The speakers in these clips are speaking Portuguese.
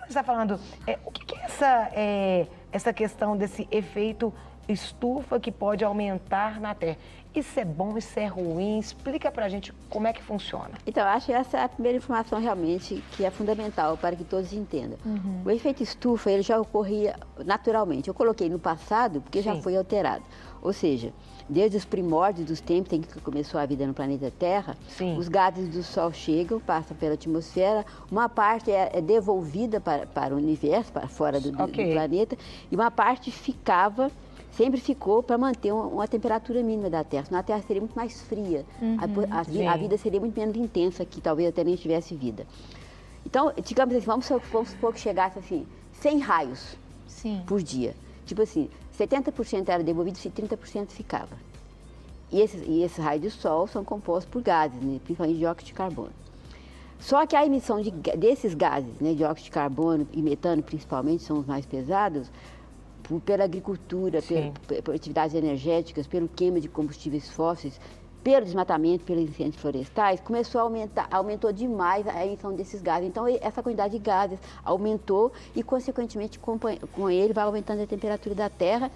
você está falando, o que é essa questão desse efeito estufa que pode aumentar na Terra? Isso é bom, isso é ruim? Explica pra gente como é que funciona. Então, acho que essa é a primeira informação realmente que é fundamental para que todos entendam. O efeito estufa, ele já ocorria naturalmente. Eu coloquei no passado porque já foi alterado. Ou seja, desde os primórdios dos tempos em que começou a vida no planeta Terra, os gases do Sol chegam, passam pela atmosfera, uma parte é devolvida para o universo, para fora do planeta, e uma parte sempre ficou para manter uma temperatura mínima da Terra. Senão a Terra seria muito mais fria, a vida seria muito menos intensa, que talvez até nem tivesse vida. Então, digamos assim, vamos supor que chegasse assim, 100 raios por dia. Tipo assim, 70% era devolvido e 30% ficava. E esses raios de sol são compostos por gases, né, principalmente dióxido de carbono. Só que a emissão desses gases, né, dióxido de carbono e metano principalmente, são os mais pesados, pela agricultura, por atividades energéticas, pelo queima de combustíveis fósseis, pelo desmatamento, pelos incêndios florestais, começou a aumentou demais a emissão desses gases. Então, essa quantidade de gases aumentou e, consequentemente, com ele vai aumentando a temperatura da Terra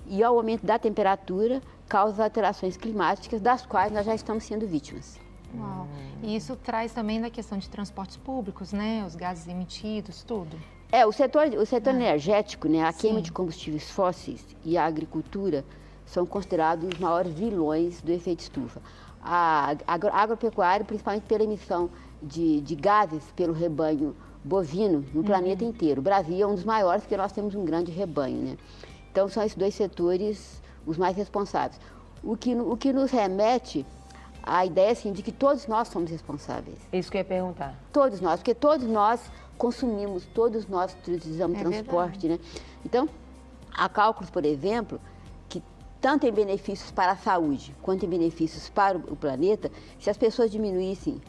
e, ao aumento da temperatura, causa alterações climáticas, das quais nós já estamos sendo vítimas. Uau. E isso traz também da questão de transportes públicos, né? Os gases emitidos, tudo. O setor energético, né, a queima de combustíveis fósseis e a agricultura são considerados os maiores vilões do efeito estufa. A agropecuária, principalmente pela emissão de gases pelo rebanho bovino no planeta inteiro. O Brasil é um dos maiores porque nós temos um grande rebanho, né? Então, são esses dois setores os mais responsáveis. O que nos remete à ideia assim, de que todos nós somos responsáveis. Isso que eu ia perguntar. Todos nós, porque todos nós consumimos, todos nós utilizamos transporte, né? Então, há cálculos, por exemplo, que tanto em benefícios para a saúde quanto em benefícios para o planeta, se as pessoas diminuíssem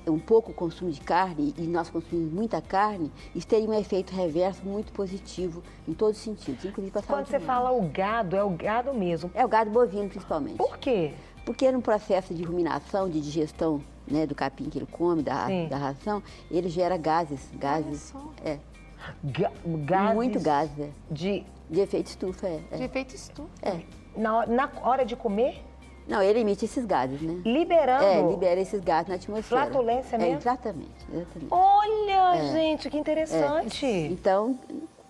um pouco o consumo de carne, e nós consumimos muita carne, isso teria um efeito reverso muito positivo em todos os sentidos, inclusive para a saúde. Quando você fala o gado, é o gado mesmo? É o gado bovino, principalmente. Por quê? Porque no processo de ruminação, de digestão, né, do capim que ele come, da ração, ele gera gases. Gases. Muito gás, De efeito estufa, De efeito estufa? Na hora de comer? Não, ele emite esses gases, né? Liberando? Libera esses gases na atmosfera. Flatulência mesmo? Exatamente. Olha, gente, que interessante. Então,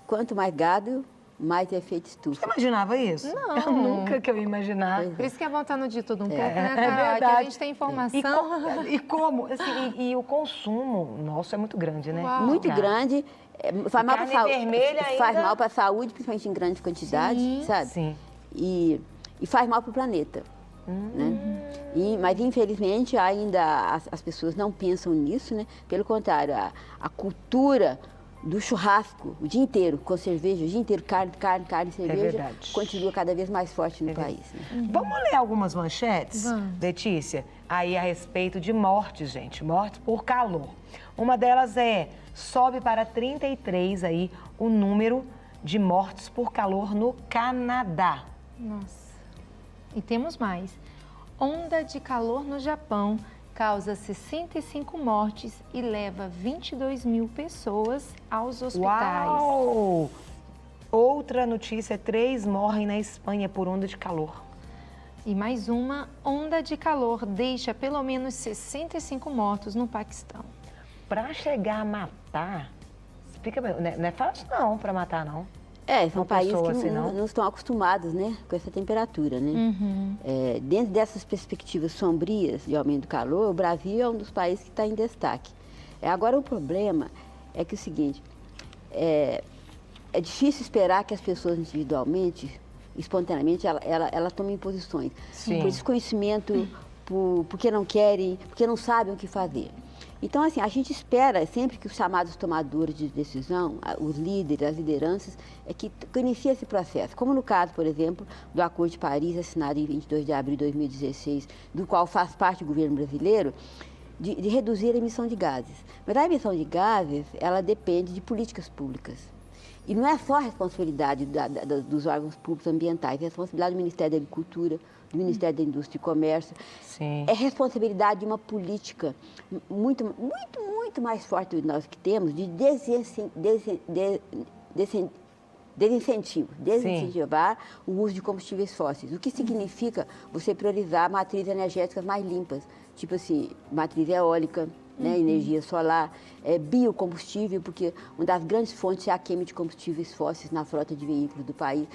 quanto mais gado, mais efeito estufa. Você imaginava isso? Não. Eu nunca que eu ia imaginar. Por isso que é bom estar no de tudo um pouco, né, Carol? verdade. Que a gente tem informação. E como? Assim, e o consumo nosso é muito grande, né? Uau. Muito grande. Faz mal para a saúde. Vermelha ainda... Faz mal para a saúde, principalmente em grandes quantidades, sabe? Sim. E faz mal para o planeta. Né? Mas, infelizmente, ainda as pessoas não pensam nisso, né? Pelo contrário, a cultura do churrasco o dia inteiro, com cerveja, o dia inteiro, carne, cerveja, continua cada vez mais forte no país. Né? Vamos ler algumas manchetes, Letícia? Aí a respeito de mortes, gente. Mortes por calor. Uma delas sobe para 33 aí o número de mortes por calor no Canadá. Nossa. E temos mais. Onda de calor no Japão causa 65 mortes e leva 22 mil pessoas aos hospitais. Uau! Outra notícia, 3 morrem na Espanha por onda de calor. E mais uma, onda de calor deixa pelo menos 65 mortos no Paquistão. Para chegar a matar, explica, não é fácil não para matar, não. São países que assim, não estão acostumados, né, com essa temperatura, né? Dentro dessas perspectivas sombrias de aumento do calor, o Brasil é um dos países que está em destaque. Agora, o problema é que o seguinte, é difícil esperar que as pessoas individualmente, espontaneamente, ela tomem posições. Sim. Por desconhecimento, porque não querem, porque não sabem o que fazer. Então, assim, a gente espera sempre que os chamados tomadores de decisão, os líderes, as lideranças, que iniciem esse processo. Como no caso, por exemplo, do Acordo de Paris, assinado em 22 de abril de 2016, do qual faz parte o governo brasileiro, de reduzir a emissão de gases. Mas a emissão de gases, ela depende de políticas públicas. E não é só a responsabilidade dos órgãos públicos ambientais, é a responsabilidade do Ministério da Agricultura, do Ministério da Indústria e Comércio. Sim. É responsabilidade de uma política muito mais forte do que nós que temos de desincentivar o uso de combustíveis fósseis. O que significa você priorizar matrizes energéticas mais limpas, tipo assim, matriz eólica, né, energia solar, biocombustível, porque uma das grandes fontes é a queima de combustíveis fósseis na frota de veículos do país.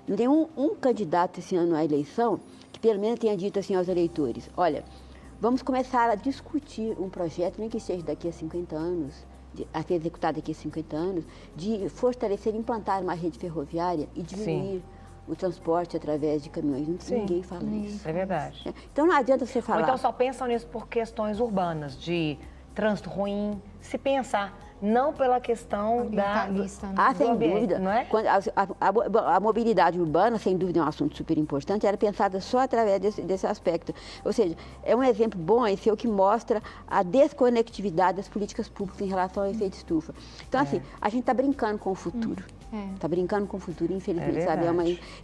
Não tem um candidato esse ano à eleição que pelo menos tenha dito assim aos eleitores, olha, vamos começar a discutir um projeto, nem que seja daqui a 50 anos, a ser executado daqui a 50 anos, de fortalecer, implantar uma rede ferroviária e diminuir o transporte através de caminhões. Ninguém fala isso. É verdade. Então não adianta você falar... Ou então só pensam nisso por questões urbanas, de trânsito ruim, se pensar não pela questão da... sem dúvida. Não é? A mobilidade urbana, sem dúvida, é um assunto super importante, era pensada só através desse aspecto. Ou seja, é um exemplo bom esse é o que mostra a desconectividade das políticas públicas em relação ao efeito estufa. Então, assim, a gente está brincando com o futuro. Está brincando com o futuro, infelizmente, sabe?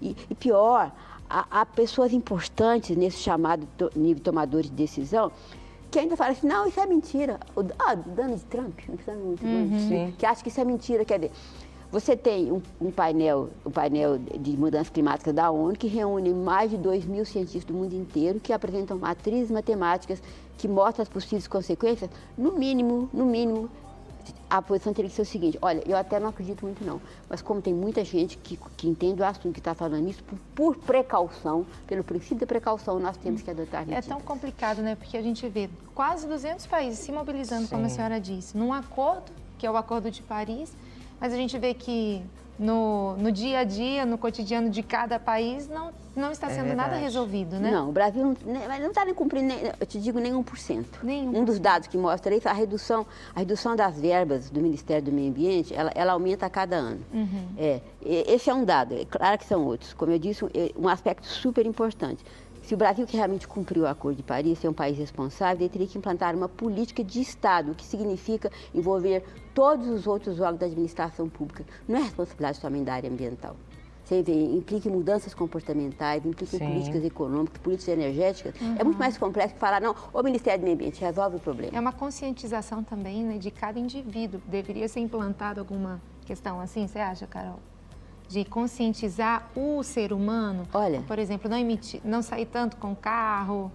E pior, há pessoas importantes nesse chamado nível tomadores de decisão que ainda fala assim, não, isso é mentira. O Donald Trump, não precisa muito que acha que isso é mentira. Quer dizer, você tem um painel de mudanças climáticas da ONU que reúne mais de 2.000 cientistas do mundo inteiro que apresentam matrizes matemáticas que mostram as possíveis consequências. No mínimo, a posição teria que ser o seguinte, olha, eu até não acredito muito não, mas como tem muita gente que entende o assunto, que está falando isso, por precaução, pelo princípio da precaução, nós temos que adotar medidas. É tão complicado, né? Porque a gente vê quase 200 países se mobilizando, como a senhora disse, num acordo, que é o Acordo de Paris, mas a gente vê que no dia a dia, no cotidiano de cada país, não está sendo nada resolvido, né? Não, o Brasil não está nem cumprindo, eu te digo, nem 1%. Um dos dados que mostra isso, a redução das verbas do Ministério do Meio Ambiente, ela aumenta a cada ano. Esse é um dado, é claro que são outros. Como eu disse, um aspecto super importante. Se o Brasil que realmente cumpriu o Acordo de Paris, ser um país responsável, ele teria que implantar uma política de Estado, o que significa envolver todos os outros órgãos da administração pública. Não é responsabilidade somente da área ambiental. Você vê, implica em mudanças comportamentais, implica em políticas econômicas, políticas energéticas. É muito mais complexo que falar, não, o Ministério do Meio Ambiente resolve o problema. É uma conscientização também, né, de cada indivíduo. Deveria ser implantado alguma questão assim, você acha, Carol? De conscientizar o ser humano, olha, por exemplo, não sair tanto com carro.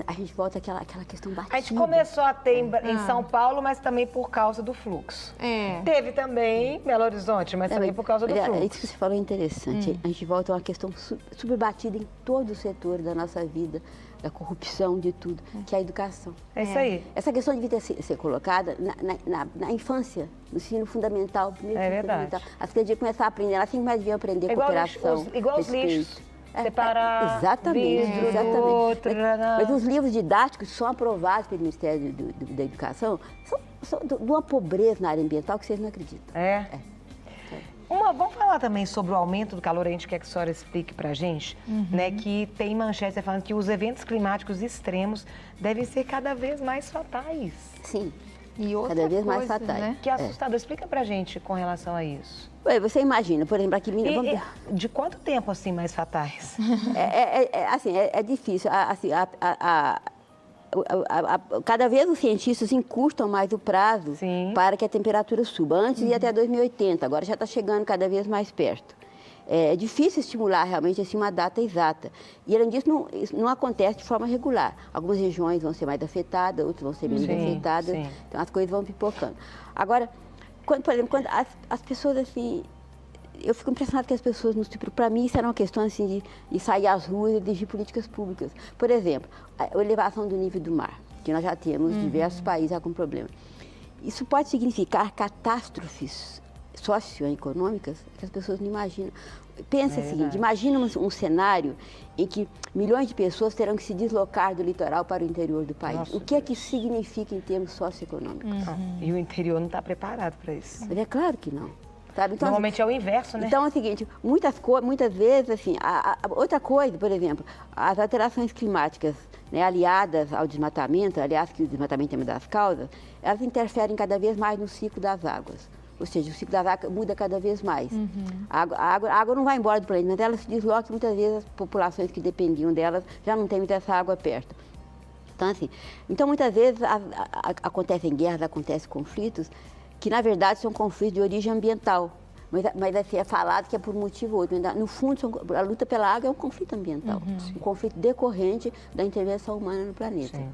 A gente volta àquela questão batida. A gente começou a ter em São Paulo, mas também por causa do fluxo. Teve também em Belo Horizonte, mas também por causa do fluxo. Isso que você falou é interessante. A gente volta a uma questão super batida em todo o setor da nossa vida, da corrupção, de tudo, que é a educação. É isso aí. Essa questão devia ser colocada na infância, no ensino fundamental, primeiro ensino fundamental. As crianças deviam começar a aprender, elas sempre mais deviam aprender cooperação, igual os lixos. Separar exatamente. Outro, mas os livros didáticos que são aprovados pelo Ministério da Educação são de uma pobreza na área ambiental que vocês não acreditam. Vamos falar também sobre o aumento do calor, a gente quer que a senhora explique pra gente, né, que tem manchete falando que os eventos climáticos extremos devem ser cada vez mais fatais. Sim. E outra cada vez coisa, mais fatais. Né? Que assustador. Explica pra gente com relação a isso. Você imagina, por exemplo, aqui... De quanto tempo, assim, mais fatais? É difícil. Cada vez os cientistas encurtam mais o prazo para que a temperatura suba. Antes ia até 2080, agora já está chegando cada vez mais perto. É difícil estimular realmente assim, uma data exata. E, além disso, não acontece de forma regular. Algumas regiões vão ser mais afetadas, outras vão ser menos afetadas. Então, as coisas vão pipocando. Agora, por exemplo, quando as pessoas, assim... Eu fico impressionada que as pessoas nos... Para mim, isso era uma questão, assim, de sair às ruas e exigir políticas públicas. Por exemplo, a elevação do nível do mar, que nós já temos diversos países já com problema. Isso pode significar catástrofes socioeconômicas que as pessoas não imaginam. Pensa o seguinte, imagina um cenário em que milhões de pessoas terão que se deslocar do litoral para o interior do país. O que é que isso significa em termos socioeconômicos? E o interior não está preparado para isso. É claro que não. Sabe? Então, normalmente é o inverso, né? Então é o seguinte, muitas vezes, assim, outra coisa, por exemplo, as alterações climáticas, né, aliadas ao desmatamento, aliás, que o desmatamento é uma das causas, elas interferem cada vez mais no ciclo das águas. Ou seja, o ciclo da água muda cada vez mais. A água não vai embora do planeta, mas ela se desloca e muitas vezes as populações que dependiam delas já não têm muita essa água perto. Então, assim, muitas vezes acontecem guerras, acontecem conflitos, que na verdade são conflitos de origem ambiental. Mas assim, é falado que é por motivo ou outro. No fundo, a luta pela água é um conflito ambiental, um conflito decorrente da intervenção humana no planeta. Sim.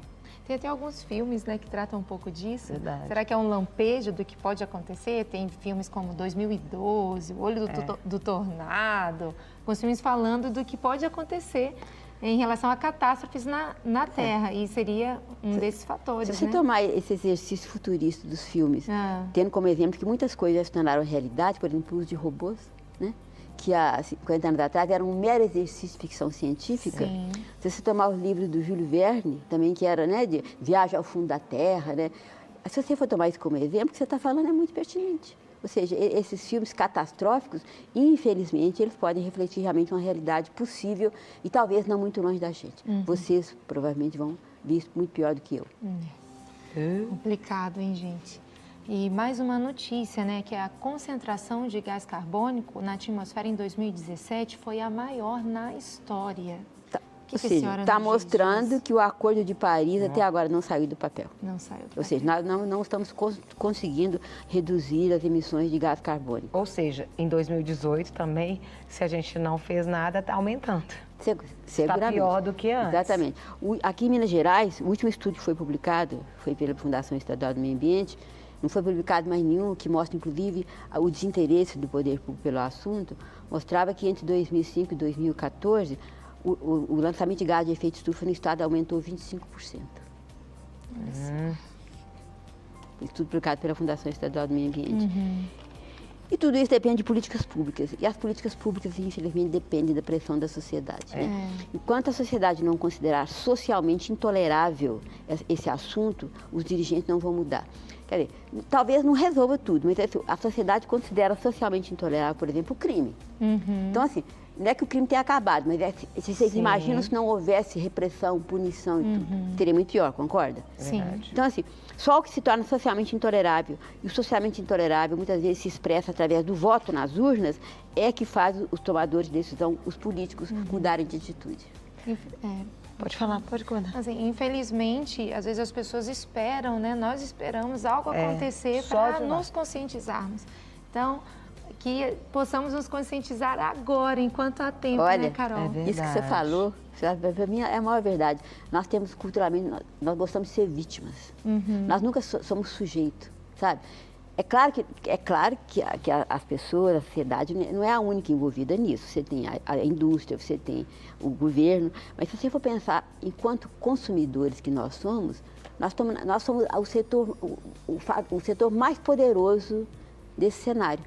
Tem até alguns filmes, né, que tratam um pouco disso. Verdade. Será que é um lampejo do que pode acontecer? Tem filmes como 2012, O Olho do Tornado, com os filmes falando do que pode acontecer em relação a catástrofes na Terra. E seria um desses fatores, Se você tomar esse exercício futurista dos filmes, tendo como exemplo que muitas coisas já se tornaram realidade, por exemplo, o uso de robôs, né? Que há 50 anos atrás era um mero exercício de ficção científica. Sim. Se você tomar os livros do Júlio Verne, também que era, né, de Viagem ao Fundo da Terra, né? Se você for tomar isso como exemplo, o que você está falando é muito pertinente. Ou seja, esses filmes catastróficos, infelizmente, eles podem refletir realmente uma realidade possível e talvez não muito longe da gente. Vocês provavelmente vão ver isso muito pior do que eu. Complicado, hein, gente? E mais uma notícia, né, que a concentração de gás carbônico na atmosfera em 2017 foi a maior na história. Ou seja, está mostrando que o Acordo de Paris até agora não saiu do papel. Não saiu do papel. Ou seja, nós não estamos conseguindo reduzir as emissões de gás carbônico. Ou seja, em 2018 também, se a gente não fez nada, está aumentando. Seguramente. Está pior do que antes. Exatamente. Aqui em Minas Gerais, o último estudo que foi publicado, foi pela Fundação Estadual do Meio Ambiente, não foi publicado mais nenhum, que mostra, inclusive, o desinteresse do poder público pelo assunto, mostrava que entre 2005 e 2014, o lançamento de gás de efeito estufa no estado aumentou 25%. Estudo publicado pela Fundação Estadual do Meio Ambiente. E tudo isso depende de políticas públicas. E as políticas públicas, infelizmente, dependem da pressão da sociedade. Né? Enquanto a sociedade não considerar socialmente intolerável esse assunto, os dirigentes não vão mudar. Quer dizer, talvez não resolva tudo, mas a sociedade considera socialmente intolerável, por exemplo, o crime. Então, assim, não é que o crime tenha acabado, mas se vocês imaginam se não houvesse repressão, punição e tudo, seria muito pior, concorda? Sim. Então, assim, só o que se torna socialmente intolerável, e o socialmente intolerável muitas vezes se expressa através do voto nas urnas, é que faz os tomadores de decisão, os políticos, mudarem de atitude. Pode falar, pode comentar. Assim, infelizmente, às vezes as pessoas esperam, né? Nós esperamos algo acontecer para nos conscientizarmos. Então, que possamos nos conscientizar agora, enquanto há tempo, né, Carol? Isso que você falou, para mim é a maior verdade. Nós temos culturalmente, nós gostamos de ser vítimas. Nós nunca somos sujeito, sabe? É claro que as pessoas, a sociedade não é a única envolvida nisso. Você tem a indústria, você tem o governo, mas se você for pensar enquanto consumidores que nós somos o setor mais poderoso desse cenário.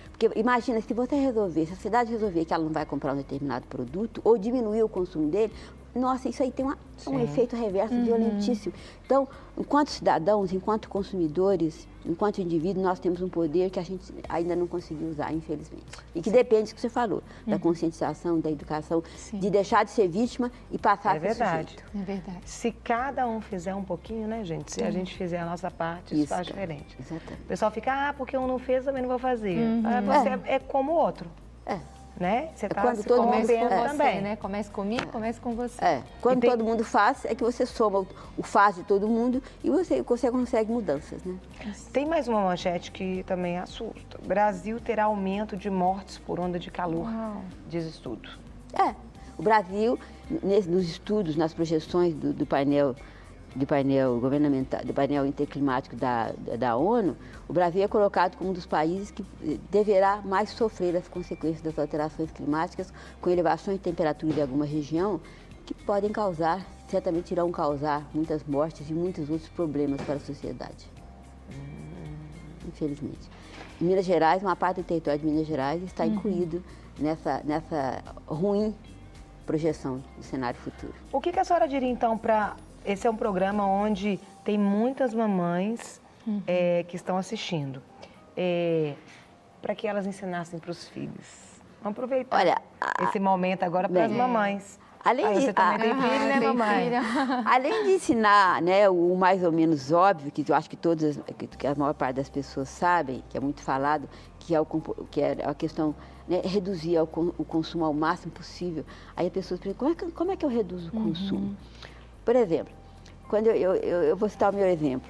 Porque imagina, se você resolver, se a sociedade resolver que ela não vai comprar um determinado produto ou diminuir o consumo dele, nossa, isso aí tem um efeito reverso violentíssimo. Então, enquanto cidadãos, enquanto consumidores, enquanto indivíduos, nós temos um poder que a gente ainda não conseguiu usar, infelizmente. E que depende do que você falou, da conscientização, da educação, de deixar de ser vítima e passar a ser sujeito. É verdade. Se cada um fizer um pouquinho, né, gente? Se a gente fizer a nossa parte, isso faz diferente. Exatamente. O pessoal fica, porque um não fez, também não vou fazer. Você é como o outro. Né? Você está se promovendo também. Né? Comece comigo, comece com você. Quando todo mundo faz, é que você soma o faz de todo mundo e você consegue mudanças, né? Tem mais uma manchete que também assusta. Brasil terá aumento de mortes por onda de calor, diz estudo. O Brasil, nos estudos, nas projeções do painel governamental, do painel interclimático da ONU, o Brasil é colocado como um dos países que deverá mais sofrer as consequências das alterações climáticas, com elevações de temperatura em alguma região, que podem causar, certamente irão causar muitas mortes e muitos outros problemas para a sociedade. Infelizmente. Em Minas Gerais, uma parte do território de Minas Gerais está incluído nessa ruim projeção do cenário futuro. O que a senhora diria, então, para... Esse é um programa onde tem muitas mamães que estão assistindo, para que elas ensinassem para os filhos. Vamos aproveitar esse momento agora para as mamães. Você também tem filho, né, mamãe? Além de ensinar, né, o mais ou menos óbvio, que eu acho que que a maior parte das pessoas sabem, que é muito falado, que é a questão, né, reduzir o consumo ao máximo possível. Aí as pessoas perguntam, como é que eu reduzo o consumo? Por exemplo, quando eu vou citar o meu exemplo.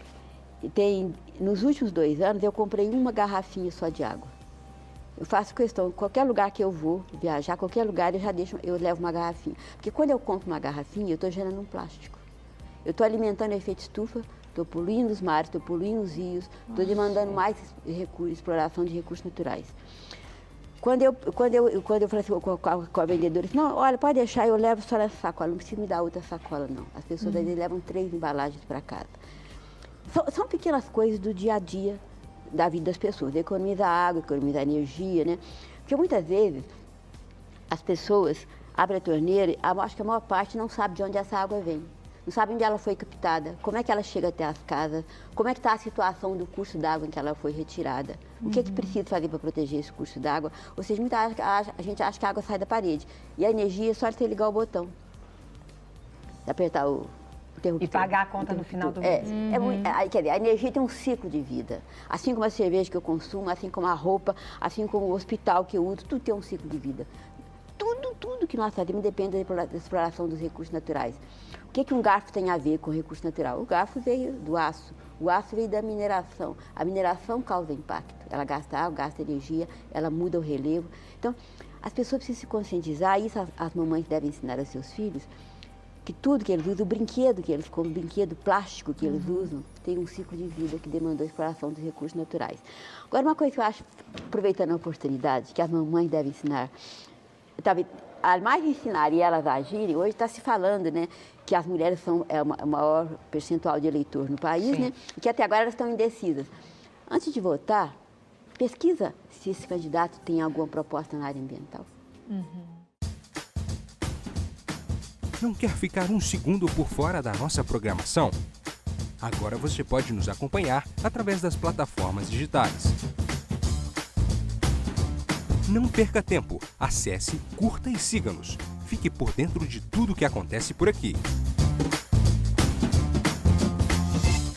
Nos últimos 2 anos, eu comprei uma garrafinha só de água. Eu faço questão, qualquer lugar que eu vou viajar, qualquer lugar, eu levo uma garrafinha. Porque quando eu compro uma garrafinha, eu estou gerando um plástico. Eu estou alimentando o efeito estufa, estou poluindo os mares, estou poluindo os rios, estou demandando mais exploração de recursos naturais. Quando eu falei assim com a vendedora, disse, não, olha, pode deixar, eu levo só nessa sacola, não precisa me dar outra sacola, não. As pessoas às vezes levam 3 embalagens para casa. São pequenas coisas do dia a dia da vida das pessoas, economizar água, economizar energia, né? Porque muitas vezes as pessoas abrem a torneira, acho que a maior parte não sabe de onde essa água vem. Não sabe onde ela foi captada, como é que ela chega até as casas, como é que está a situação do curso d'água em que ela foi retirada, o que é que precisa fazer para proteger esse curso d'água. Ou seja, a gente acha que a água sai da parede e a energia é só você ligar o botão, apertar o interruptor. E pagar a conta no final do mês. Quer dizer, a energia tem um ciclo de vida. Assim como a cerveja que eu consumo, assim como a roupa, assim como o hospital que eu uso, tudo tem um ciclo de vida. Tudo que nós fazemos depende da exploração dos recursos naturais. O que um garfo tem a ver com o recurso natural? O garfo veio do aço, o aço veio da mineração. A mineração causa impacto, ela gasta água, gasta energia, ela muda o relevo. Então, as pessoas precisam se conscientizar, isso as mamães devem ensinar aos seus filhos, que tudo que eles usam, o brinquedo que eles comem, o brinquedo plástico que eles usam, tem um ciclo de vida que demandou a exploração dos recursos naturais. Agora, uma coisa que eu acho, aproveitando a oportunidade, que as mamães devem ensinar, mais ensinar e elas agirem, hoje está se falando, né, que as mulheres são o maior percentual de eleitor no país, né, e que até agora elas estão indecisas. Antes de votar, pesquisa se esse candidato tem alguma proposta na área ambiental. Não quer ficar um segundo por fora da nossa programação? Agora você pode nos acompanhar através das plataformas digitais. Não perca tempo, acesse, curta e siga-nos. Fique por dentro de tudo o que acontece por aqui.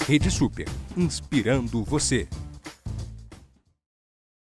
Rede Super, inspirando você.